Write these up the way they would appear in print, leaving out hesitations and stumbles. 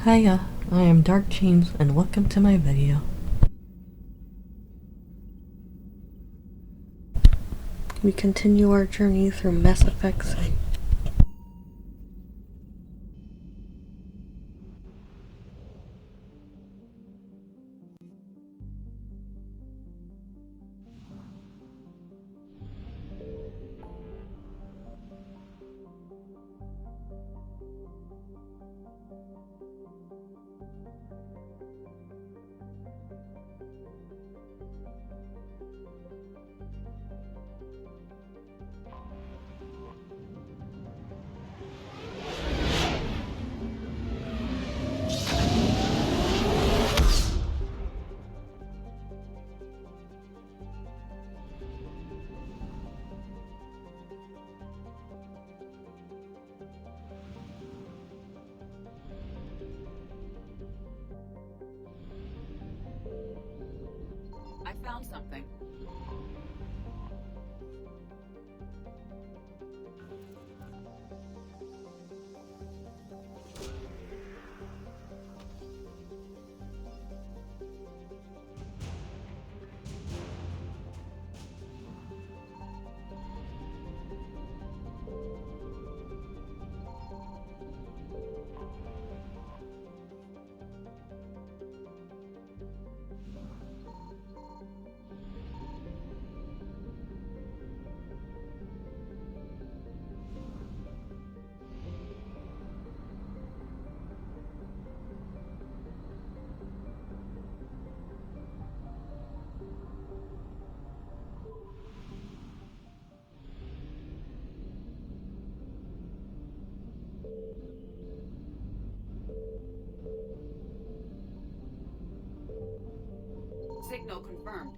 Hiya, I am Dark Chains and welcome to my video. We continue our journey through Mass Effect 6. I found something. Signal confirmed.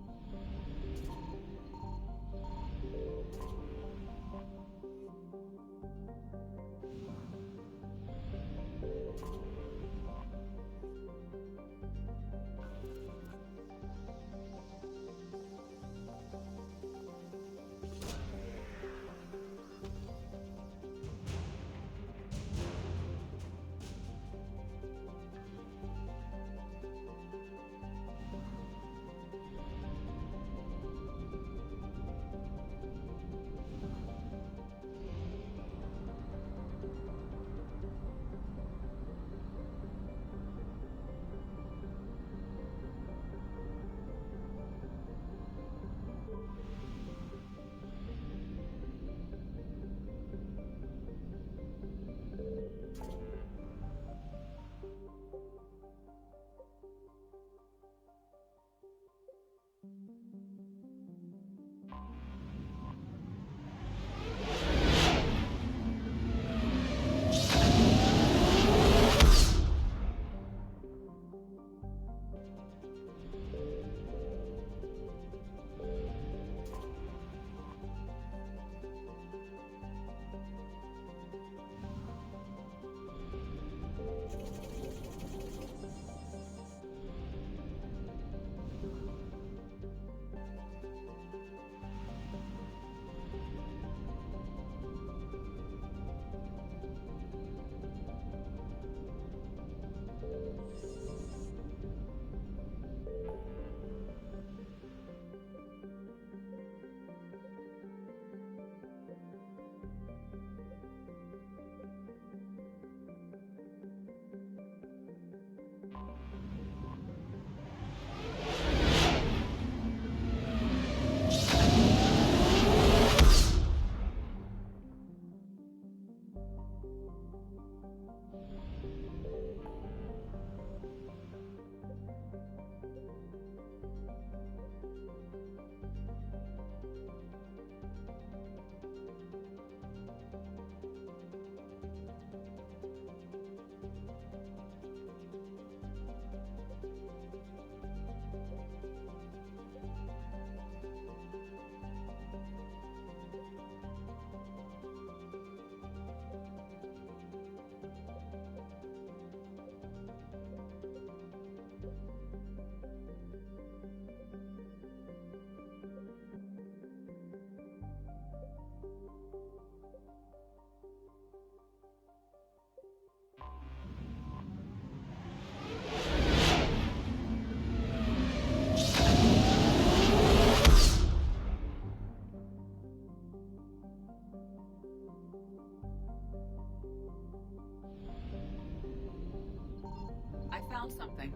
found something.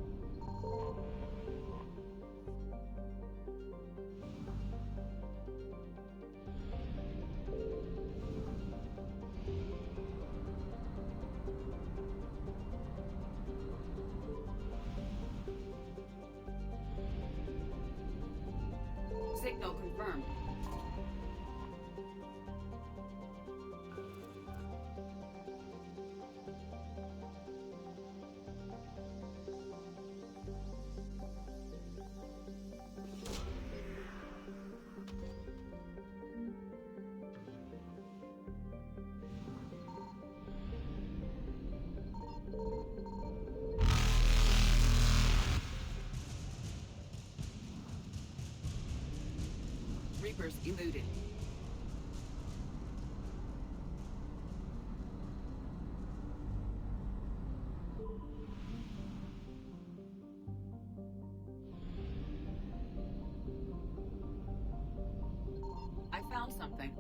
Signal confirmed. Reapers eluded. I found something.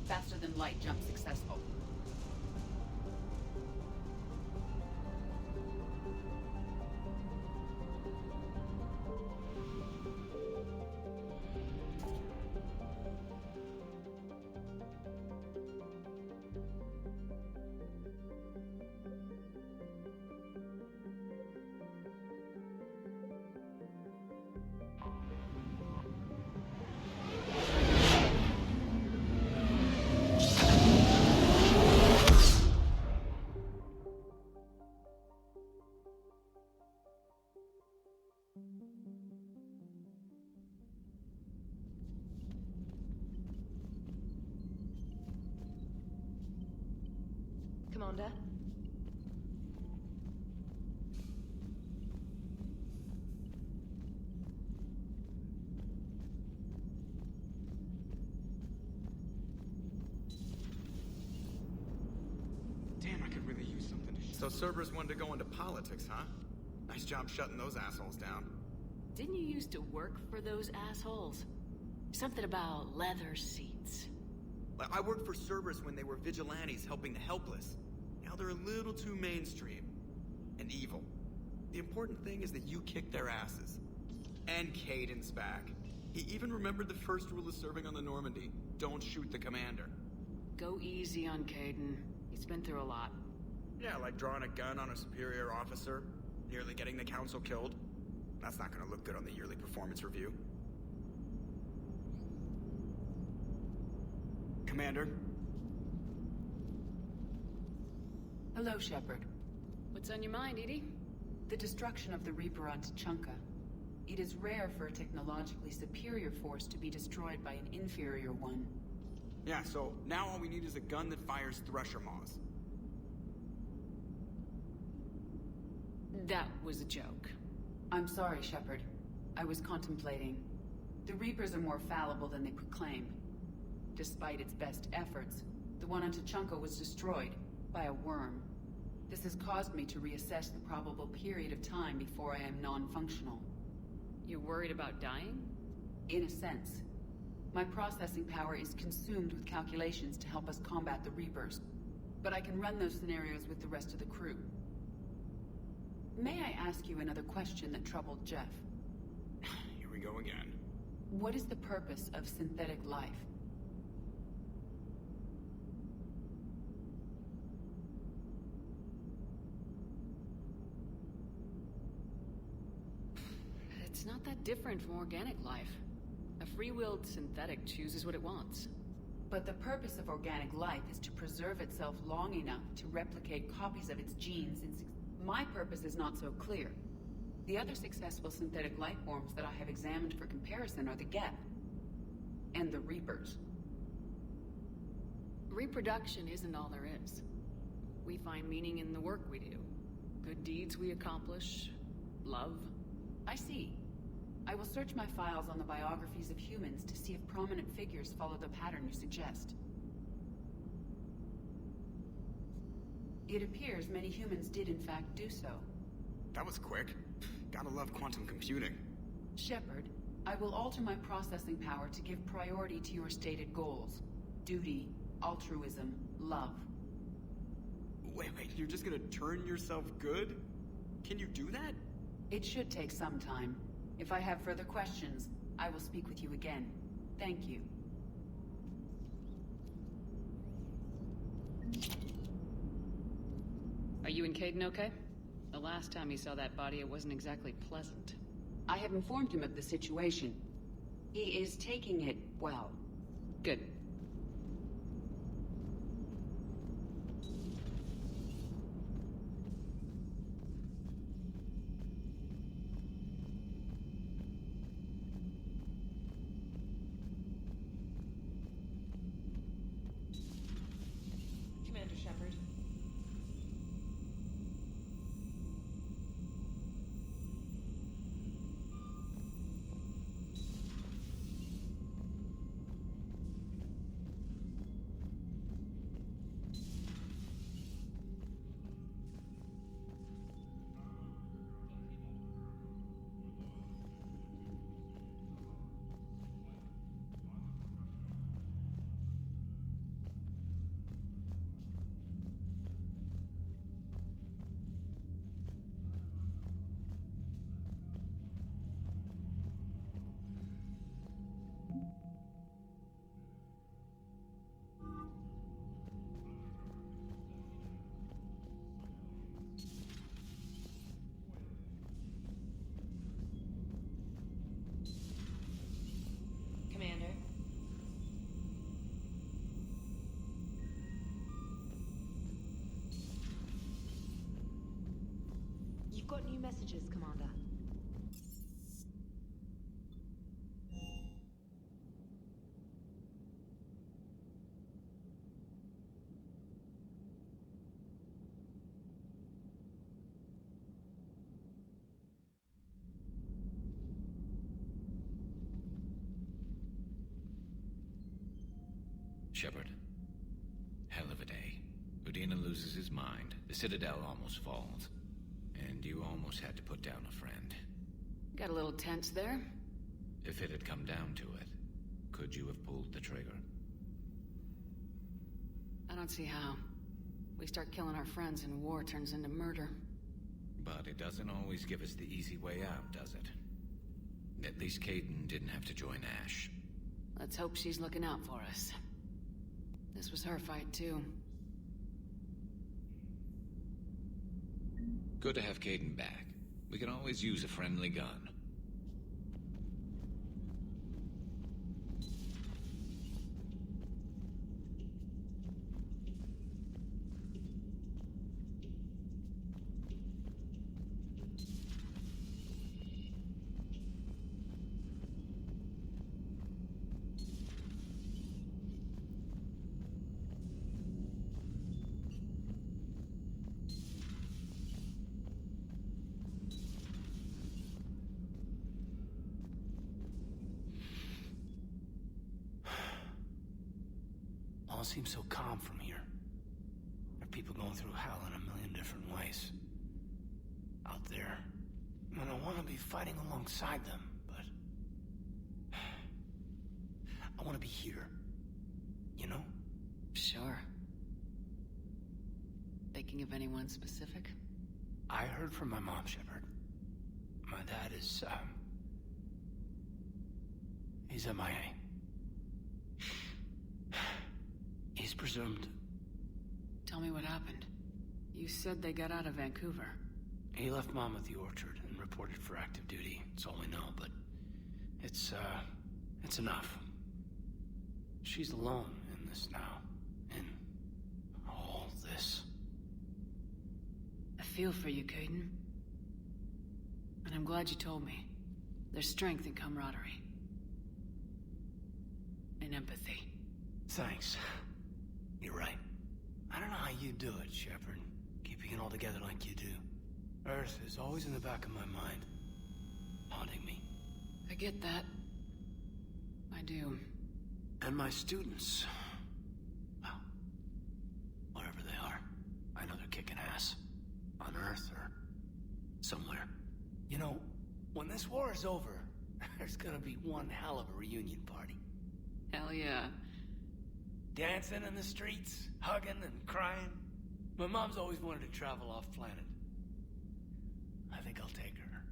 Faster than light jump successful. Commander? Damn, I could really use something to So Cerberus wanted to go into politics, huh? Nice job shutting those assholes down. Didn't you used to work for those assholes? Something about leather seats. I worked for Cerberus when they were vigilantes helping the helpless. Now they're a little too mainstream. And evil. The important thing is that you kicked their asses. And Caden's back. He even remembered the first rule of serving on the Normandy. Don't shoot the commander. Go easy on Caden. He's been through a lot. Yeah, like drawing a gun on a superior officer, nearly getting the council killed. That's not gonna look good on the yearly performance review. Commander? Hello, Shepard. What's on your mind, Edie? The destruction of the Reaper on Tuchanka. It is rare for a technologically superior force to be destroyed by an inferior one. Yeah, so now all we need is a gun that fires thresher maws. That was a joke. I'm sorry, Shepard. I was contemplating. The Reapers are more fallible than they proclaim. Despite its best efforts, the one on Tuchanka was destroyed by a worm. This has caused me to reassess the probable period of time before I am non-functional. You're worried about dying? In a sense. My processing power is consumed with calculations to help us combat the Reapers. But I can run those scenarios with the rest of the crew. May I ask you another question that troubled Jeff? Here we go again. What is the purpose of synthetic life? It's not that different from organic life. A free-willed synthetic chooses what it wants. But the purpose of organic life is to preserve itself long enough to replicate copies of its genes in... My purpose is not so clear. The other successful synthetic life forms that I have examined for comparison are the Geth and the Reapers. Reproduction isn't all there is. We find meaning in the work we do. Good deeds we accomplish. Love. I see. I will search my files on the biographies of humans to see if prominent figures follow the pattern you suggest. It appears many humans did in fact do so. That was quick. Gotta love quantum computing. Shepard, I will alter my processing power to give priority to your stated goals. Duty, altruism, love. Wait, you're just gonna turn yourself good? Can you do that? It should take some time. If I have further questions, I will speak with you again. Thank you. Are you and Caden okay? The last time he saw that body, it wasn't exactly pleasant. I have informed him of the situation. He is taking it well. Good. Commander Shepard. Commander. You've got new messages, Commander. Shepard. Hell of a day. Udina loses his mind, the Citadel almost falls, and you almost had to put down a friend. Got a little tense there. If it had come down to it, could you have pulled the trigger? I don't see how. We start killing our friends and war turns into murder. But it doesn't always give us the easy way out, does it? At least Caden didn't have to join Ash. Let's hope she's looking out for us. This was her fight, too. Good to have Caden back. We can always use a friendly gun. All seems so calm from here. There are people going through hell in a million different ways. Out there. And I want to be fighting alongside them, I want to be here. You know? Sure. Thinking of anyone specific? I heard from my mom, Shepard. My dad is, he's MIA. He's presumed. Tell me what happened. You said they got out of Vancouver. He left Mom at the orchard and reported for active duty. That's all we know, but it's enough. She's alone in this now. In all this. I feel for you, Caden. And I'm glad you told me. There's strength in camaraderie. And empathy. Thanks. You're right. I don't know how you do it, Shepard. Keeping it all together like you do. Earth is always in the back of my mind. Haunting me. I get that. I do. And my students. Well, wherever they are. I know they're kicking ass. On Earth or somewhere. You know, when this war is over, there's gonna be one hell of a reunion party. Hell yeah. Dancing in the streets, hugging and crying. My mom's always wanted to travel off planet. I think I'll take her.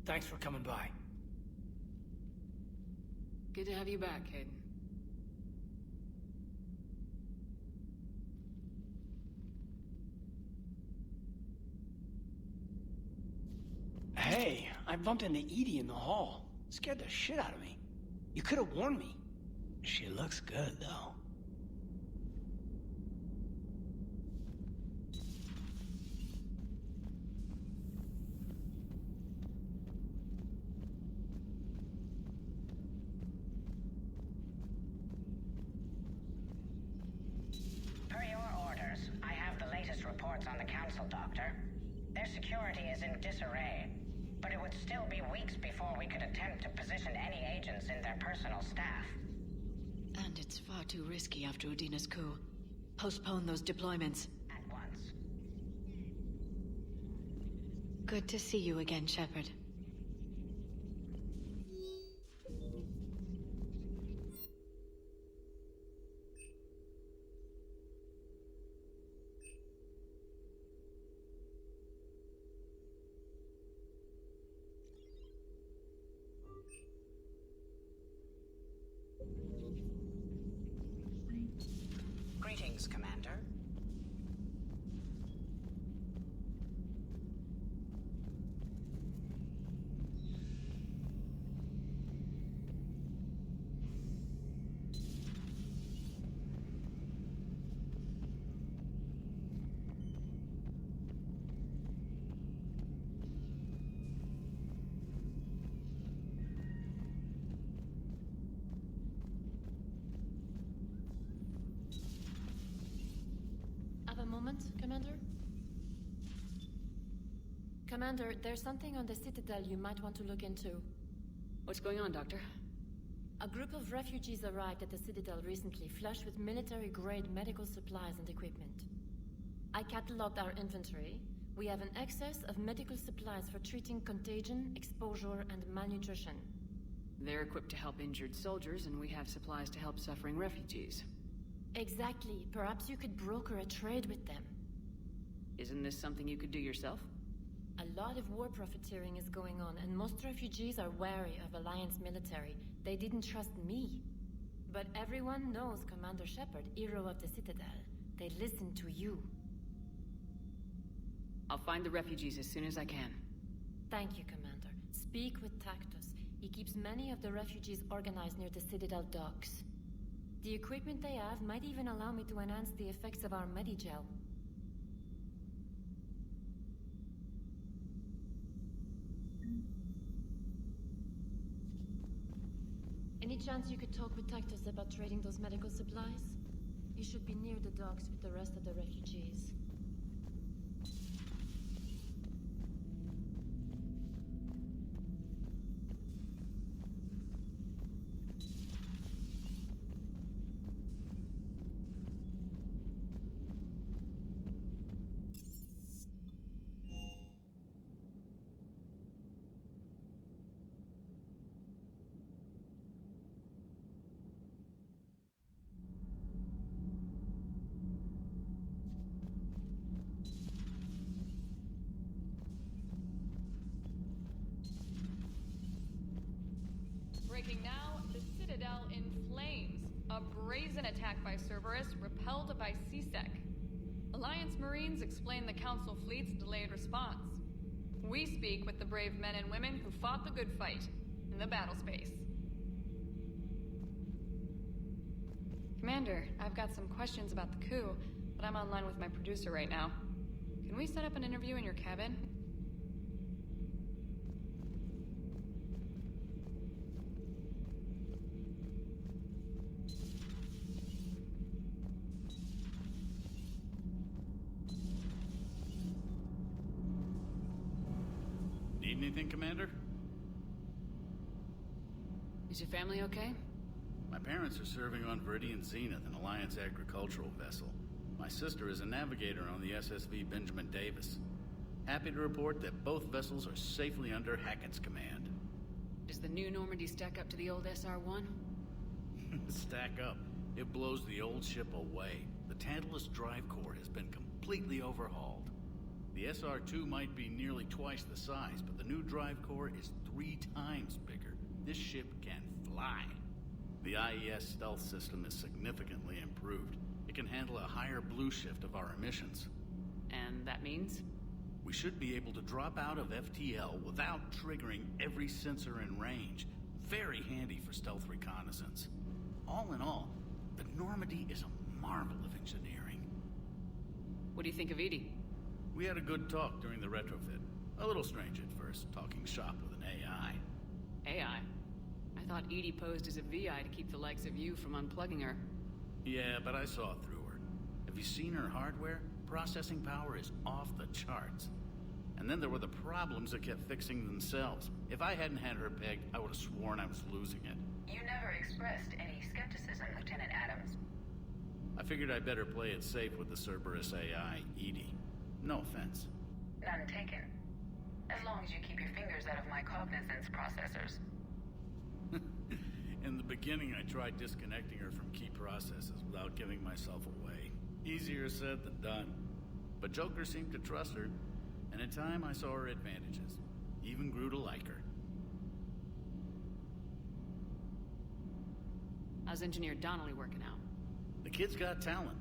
Thanks for coming by. Good to have you back, Caden. Hey, I bumped into Edie in the hall. Scared the shit out of me. You could have warned me. She looks good, though. Per your orders, I have the latest reports on the Council, Doctor. Their security is in disarray, but it would still be weeks before we could attempt to position any agents in their personal staff. And it's far too risky after Udina's coup. Postpone those deployments. At once. Good to see you again, Shepard. Greetings, Commander. Have a moment, Commander? Commander, there's something on the Citadel you might want to look into. What's going on, Doctor? A group of refugees arrived at the Citadel recently, flushed with military-grade medical supplies and equipment. I cataloged our inventory. We have an excess of medical supplies for treating contagion, exposure, and malnutrition. They're equipped to help injured soldiers, and we have supplies to help suffering refugees. Exactly. Perhaps you could broker a trade with them. Isn't this something you could do yourself? A lot of war profiteering is going on, and most refugees are wary of Alliance military. They didn't trust me. But everyone knows Commander Shepard, hero of the Citadel. They listen to you. I'll find the refugees as soon as I can. Thank you, Commander. Speak with Tactus. He keeps many of the refugees organized near the Citadel docks. The equipment they have might even allow me to enhance the effects of our Medigel. Any chance you could talk with Tactus about trading those medical supplies? He should be near the docks with the rest of the refugees. brazen attack by Cerberus repelled by CSEC. Alliance Marines explain the Council fleet's delayed response. We speak with the brave men and women who fought the good fight in the battle space. Commander, I've got some questions about the coup, but I'm online with my producer right now. Can we set up an interview in your cabin? Need anything, Commander? Is your family okay? My parents are serving on Viridian Zenith, an Alliance agricultural vessel. My sister is a navigator on the SSV Benjamin Davis. Happy to report that both vessels are safely under Hackett's command. Does the new Normandy stack up to the old SR-1? Stack up. It blows the old ship away. The Tantalus drive core has been completely overhauled. The SR-2 might be nearly twice the size, but the new drive core is 3 times bigger. This ship can fly. The IES stealth system is significantly improved. It can handle a higher blue shift of our emissions. And that means? We should be able to drop out of FTL without triggering every sensor in range. Very handy for stealth reconnaissance. All in all, the Normandy is a marvel of engineering. What do you think of Edie? We had a good talk during the retrofit. A little strange at first, talking shop with an AI. AI? I thought Edie posed as a VI to keep the likes of you from unplugging her. Yeah, but I saw through her. Have you seen her hardware? Processing power is off the charts. And then there were the problems that kept fixing themselves. If I hadn't had her pegged, I would have sworn I was losing it. You never expressed any skepticism, Lieutenant Adams. I figured I'd better play it safe with the Cerberus AI, Edie. No offense. None taken. As long as you keep your fingers out of my cognizance processors. In the beginning, I tried disconnecting her from key processes without giving myself away. Easier said than done. But Joker seemed to trust her, and in time I saw her advantages. Even grew to like her. How's Engineer Donnelly working out? The kid's got talent.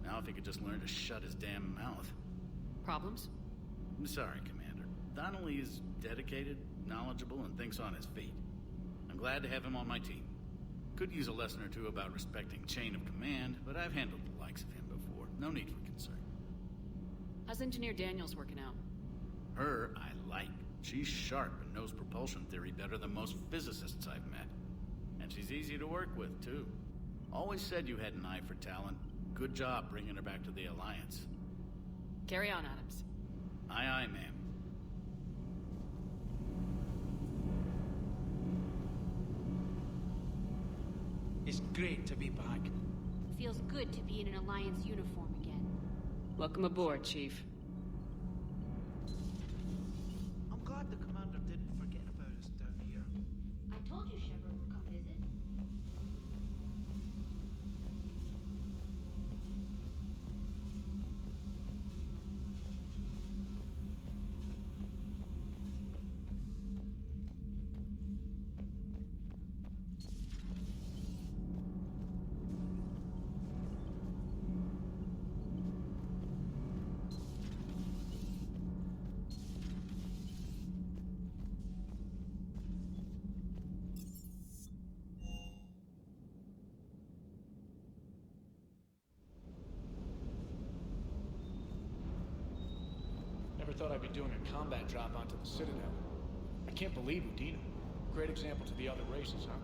Now if he could just learn to shut his damn mouth. Problems? I'm sorry, Commander. Donnelly is dedicated, knowledgeable, and thinks on his feet. I'm glad to have him on my team. Could use a lesson or two about respecting chain of command, but I've handled the likes of him before. No need for concern. How's Engineer Daniels working out? Her, I like. She's sharp and knows propulsion theory better than most physicists I've met. And she's easy to work with, too. Always said you had an eye for talent. Good job bringing her back to the Alliance. Carry on, Adams. Aye, aye, ma'am. It's great to be back. Feels good to be in an Alliance uniform again. Welcome aboard, Chief. I'm glad the commander didn't forget about us down here. I told you Shepard would come visit. Never thought I'd be doing a combat drop onto the Citadel. I can't believe Udina. Great example to the other races, huh?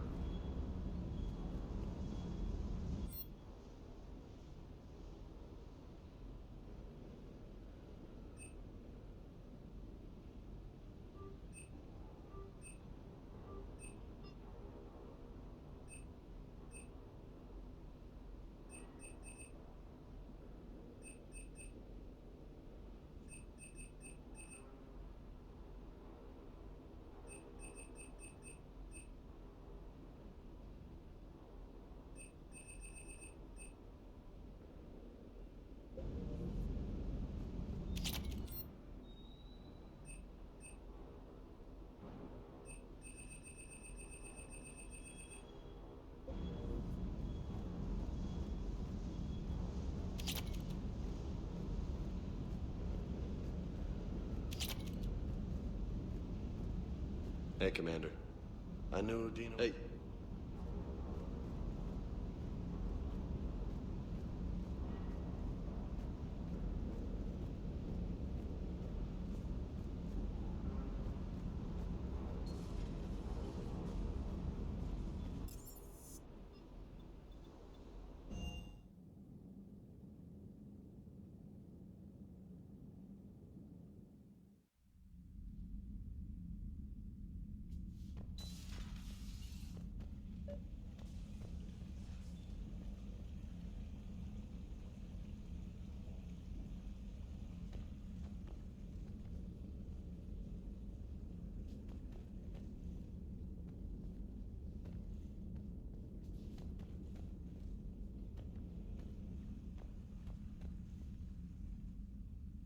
Hey, Commander. I knew Udina... Hey.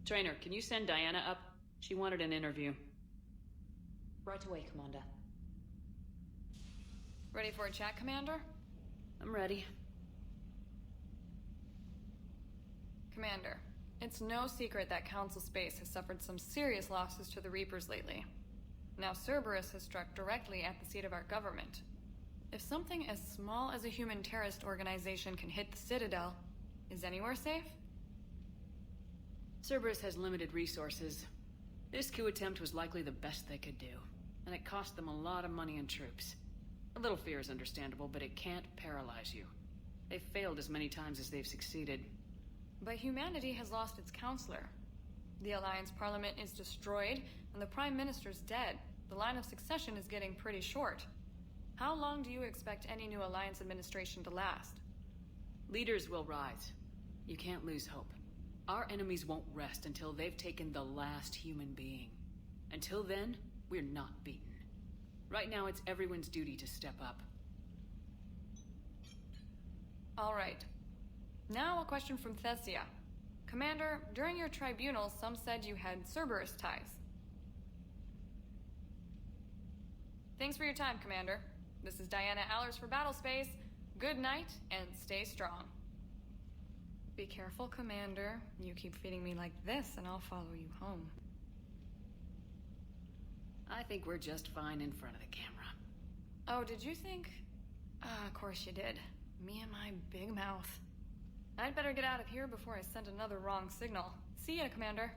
Trainer, can you send Diana up? She wanted an interview. Right away, Commander. Ready for a chat, Commander? I'm ready. Commander, it's no secret that Council Space has suffered some serious losses to the Reapers lately. Now Cerberus has struck directly at the seat of our government. If something as small as a human terrorist organization can hit the Citadel, is anywhere safe? Cerberus has limited resources. This coup attempt was likely the best they could do, and it cost them a lot of money and troops. A little fear is understandable, but it can't paralyze you. They've failed as many times as they've succeeded. But humanity has lost its counselor. The Alliance Parliament is destroyed, and the Prime Minister's dead. The line of succession is getting pretty short. How long do you expect any new Alliance administration to last? Leaders will rise. You can't lose hope. Our enemies won't rest until they've taken the last human being. Until then, we're not beaten. Right now, it's everyone's duty to step up. All right. Now a question from Thessia. Commander, during your tribunal, some said you had Cerberus ties. Thanks for your time, Commander. This is Diana Allers for Battlespace. Good night, and stay strong. Be careful, Commander. You keep feeding me like this, and I'll follow you home. I think we're just fine in front of the camera. Oh, did you think? Of course you did. Me and my big mouth. I'd better get out of here before I send another wrong signal. See ya, Commander.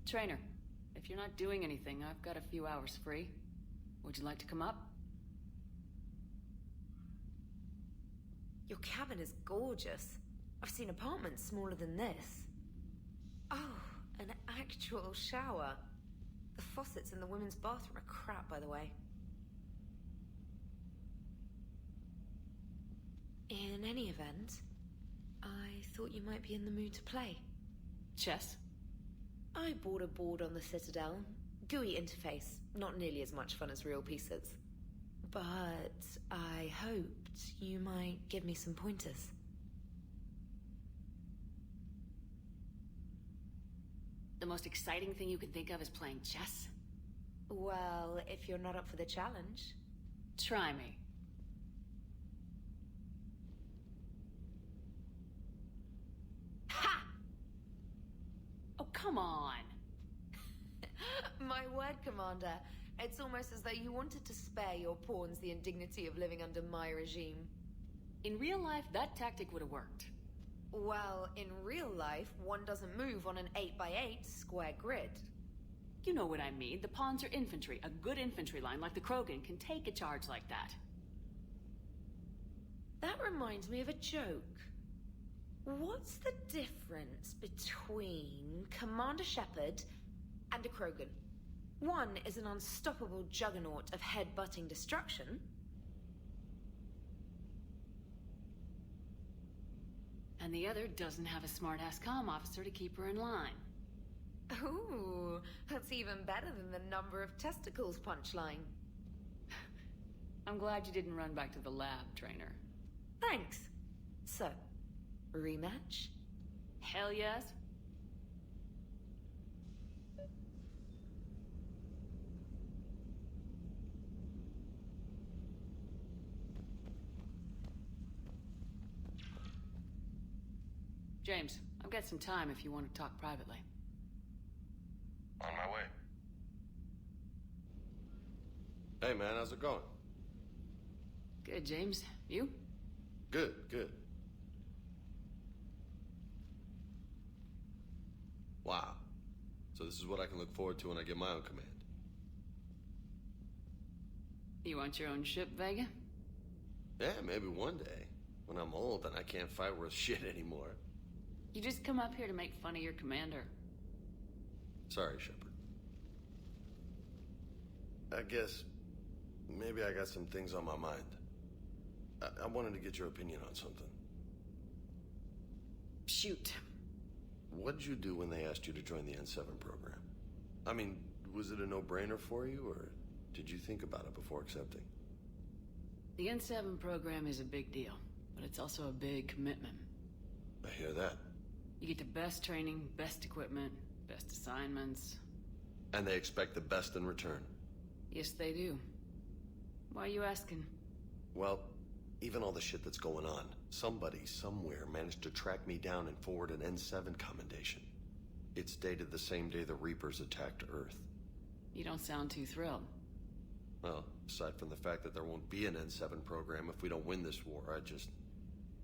Trainer, if you're not doing anything, I've got a few hours free. Would you like to come up? Your cabin is gorgeous. I've seen apartments smaller than this. Oh, an actual shower. The faucets in the women's bathroom are crap, by the way. In any event, I thought you might be in the mood to play. Chess? I bought a board on the Citadel. GUI interface, not nearly as much fun as real pieces. But I hoped you might give me some pointers. The most exciting thing you can think of is playing chess? Well, if you're not up for the challenge. Try me. Ha! Oh, come on. My word, Commander. It's almost as though you wanted to spare your pawns the indignity of living under my regime. In real life, that tactic would have worked. Well, in real life, one doesn't move on an 8x8 square grid. You know what I mean. The pawns are infantry. A good infantry line like the Krogan can take a charge like that. That reminds me of a joke. What's the difference between Commander Shepard and a Krogan? One is an unstoppable juggernaut of head-butting destruction. And the other doesn't have a smart-ass comm officer to keep her in line. Ooh, that's even better than the number of testicles punchline. I'm glad you didn't run back to the lab, trainer. Thanks. So, rematch? Hell yes. James, I've got some time if you want to talk privately. On my way. Hey man, how's it going? Good, James. You? Good, good. Wow. So this is what I can look forward to when I get my own command. You want your own ship, Vega? Yeah, maybe one day. When I'm old and I can't fight worth shit anymore. You just come up here to make fun of your commander. Sorry, Shepard. I guess maybe I got some things on my mind. I wanted to get your opinion on something. Shoot. What'd you do when they asked you to join the N7 program? I mean, was it a no-brainer for you, or did you think about it before accepting? The N7 program is a big deal, but it's also a big commitment. I hear that. You get the best training, best equipment, best assignments. And they expect the best in return. Yes, they do. Why are you asking? Well, even all the shit that's going on, somebody somewhere managed to track me down and forward an N7 commendation. It's dated the same day the Reapers attacked Earth. You don't sound too thrilled. Well, aside from the fact that there won't be an N7 program if we don't win this war,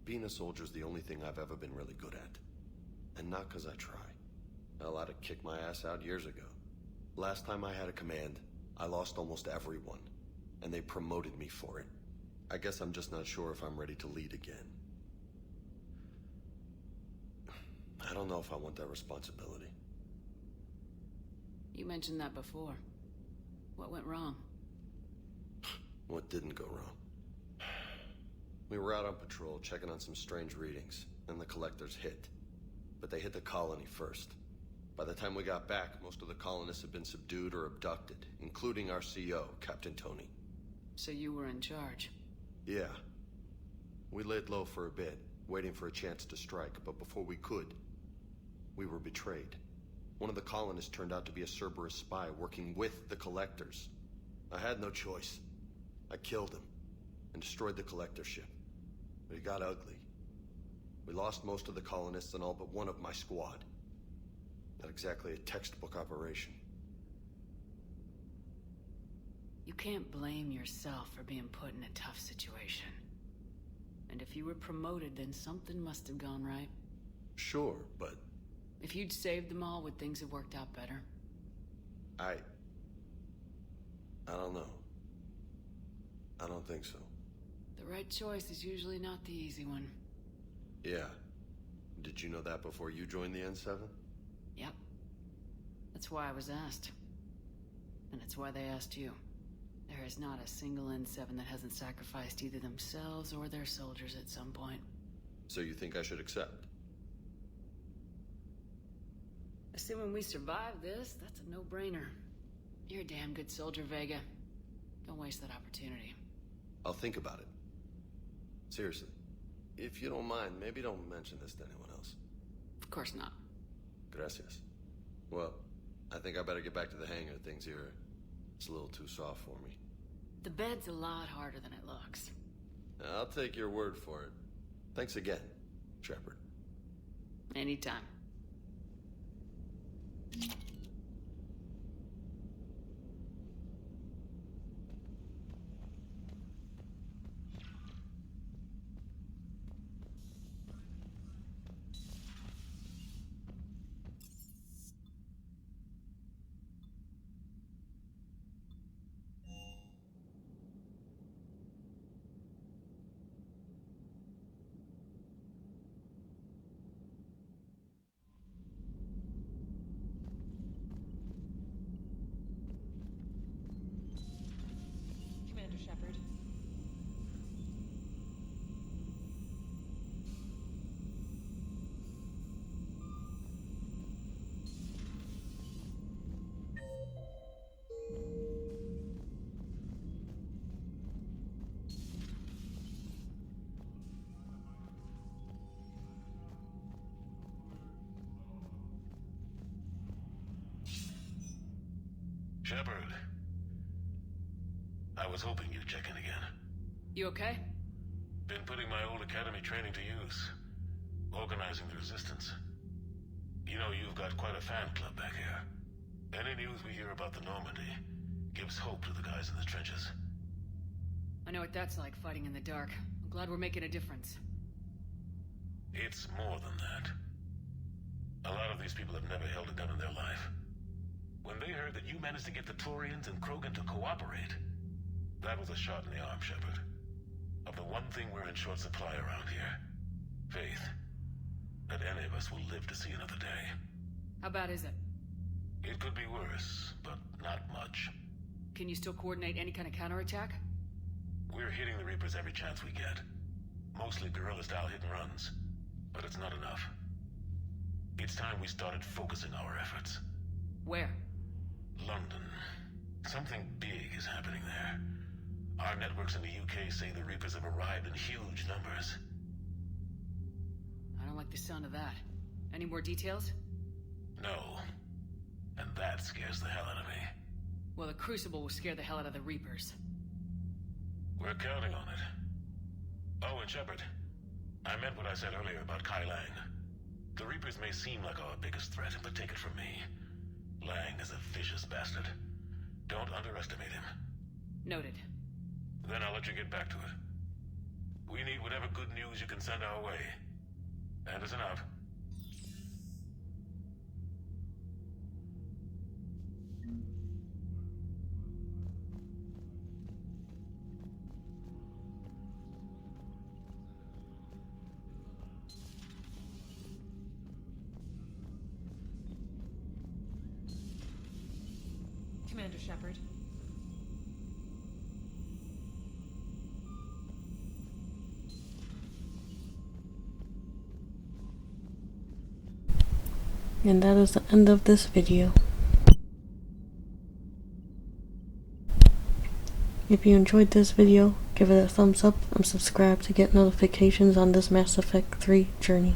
being a soldier's the only thing I've ever been really good at. And not 'cause I try. Hell, I'd have kicked my ass out years ago. Last time I had a command, I lost almost everyone. And they promoted me for it. I guess I'm just not sure if I'm ready to lead again. I don't know if I want that responsibility. You mentioned that before. What went wrong? What didn't go wrong? We were out on patrol, checking on some strange readings, and the collectors hit. But they hit the colony first. By the time we got back, most of the colonists had been subdued or abducted, including our CO, Captain Tony. So you were in charge? Yeah. We laid low for a bit, waiting for a chance to strike, but before we could, we were betrayed. One of the colonists turned out to be a Cerberus spy working with the collectors. I had no choice. I killed him and destroyed the collector ship. But it got ugly. We lost most of the colonists and all but one of my squad. Not exactly a textbook operation. You can't blame yourself for being put in a tough situation. And if you were promoted, then something must have gone right. Sure, but... If you'd saved them all, would things have worked out better? I don't know. I don't think so. The right choice is usually not the easy one. Yeah. Did you know that before you joined the N7? Yep. That's why I was asked. And it's why they asked you. There is not a single N7 that hasn't sacrificed either themselves or their soldiers at some point. So you think I should accept? Assuming we survive this, that's a no-brainer. You're a damn good soldier, Vega. Don't waste that opportunity. I'll think about it. Seriously. If you don't mind, maybe don't mention this to anyone else. Of course not. Gracias. Well, I think I better get back to the hangar. Things here, it's a little too soft for me. The bed's a lot harder than it looks. I'll take your word for it. Thanks again, Shepard. Anytime. Commander Shepard. Shepard. I was hoping you'd check in again. You okay? Been putting my old academy training to use. Organizing the resistance. You know, you've got quite a fan club back here. Any news we hear about the Normandy gives hope to the guys in the trenches. I know what that's like, fighting in the dark. I'm glad we're making a difference. It's more than that. A lot of these people have never held a gun in their life. When they heard that you managed to get the Turians and Krogan to cooperate, that was a shot in the arm, Shepard. Of the one thing we're in short supply around here. Faith. That any of us will live to see another day. How bad is it? It could be worse, but not much. Can you still coordinate any kind of counterattack? We're hitting the Reapers every chance we get. Mostly guerrilla-style hit-and-runs. But it's not enough. It's time we started focusing our efforts. Where? London. Something big is happening there. Our networks in the UK say the Reapers have arrived in huge numbers. I don't like the sound of that. Any more details? No. And that scares the hell out of me. Well, the Crucible will scare the hell out of the Reapers. We're counting on it. Oh, and Shepard, I meant what I said earlier about Kai Lang. The Reapers may seem like our biggest threat, but take it from me. Lang is a vicious bastard. Don't underestimate him. Noted. Then I'll let you get back to it. We need whatever good news you can send our way. Anderson out. Commander Shepard. And that is the end of this video. If you enjoyed this video, give it a thumbs up and subscribe to get notifications on this Mass Effect 3 journey.